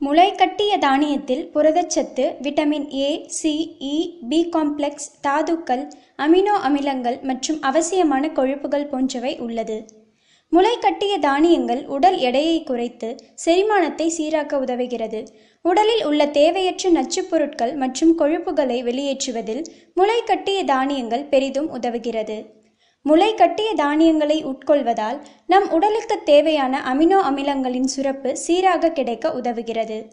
முளைகட்டிய தானியத்தில் புரதச்சத்து, vitamin A, C, E, B complex, தாதுக்கள், அமினோ அமிலங்கள் மற்றும் அவசியமான கொழுப்புகள் போன்றவை உள்ளது. முளைகட்டிய தானியங்கள் உடல் எடையை குறைத்து செரிமானத்தை சீராக்க உதவுகிறது. உடலில் உள்ள தேவையற்ற நச்சுப் பொருட்கள் மற்றும் கொழுப்புகளை வெளியேற்றுவதில் முளைகட்டிய தானியங்கள் பெரிதும் உதவுகிறது. முளைகட்டிய தானியங்களை உட்கொள்வதால் நம் உடலுக்கு தேவையான அமினோ அமிலங்களின் சுரப்பு சீராக கிடைக்க உதவுகிறது.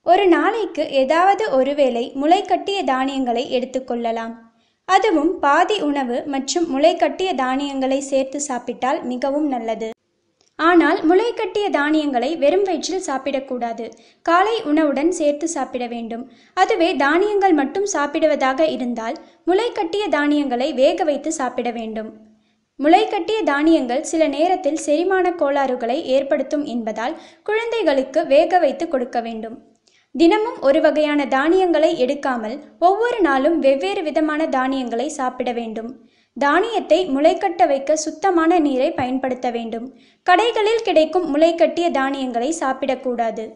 ஒரு நாளைக்கு ஏதாவது ஒருவேளை முளைகட்டிய தானியங்களை எடுத்துக்கொள்ளலாம். அதுவும் பாதி உணவு மற்றும் முளைகட்டிய தானியங்களை சேர்த்து சாப்பிட்டால் மிகவும் நல்லது. ஆனால் முளைகட்டிய தானியங்களை வெறும் வயிற்றில் சாப்பிடக்கூடாது. காலை உணவுடன் சேர்த்து சாப்பிட வேண்டும். அதுவே தானியங்கள் மட்டும் சாப்பிடுவதாக இருந்தால் முளைகட்டிய தானியங்களை வேக வைத்து சாப்பிட வேண்டும். முளைகட்டிய தானியங்கள் சில நேரத்தில் செரிமான கோளாறுகளை ஏற்படுத்தும் என்பதால் குழந்தைகளுக்கு வேக வைத்து கொடுக்க வேண்டும். தினமும் ஒரு வகையான தானியங்களை எடுக்காமல் ஒவ்வொரு நாளும் வெவ்வேறு விதமான தானியங்களை சாப்பிட வேண்டும். தானியத்தை முளைகட்ட வைக்க சுத்தமான நீரை பயன்படுத்த வேண்டும். கடைகளில் கிடைக்கும் முளைகட்டிய தானியங்களை சாப்பிடக்கூடாது.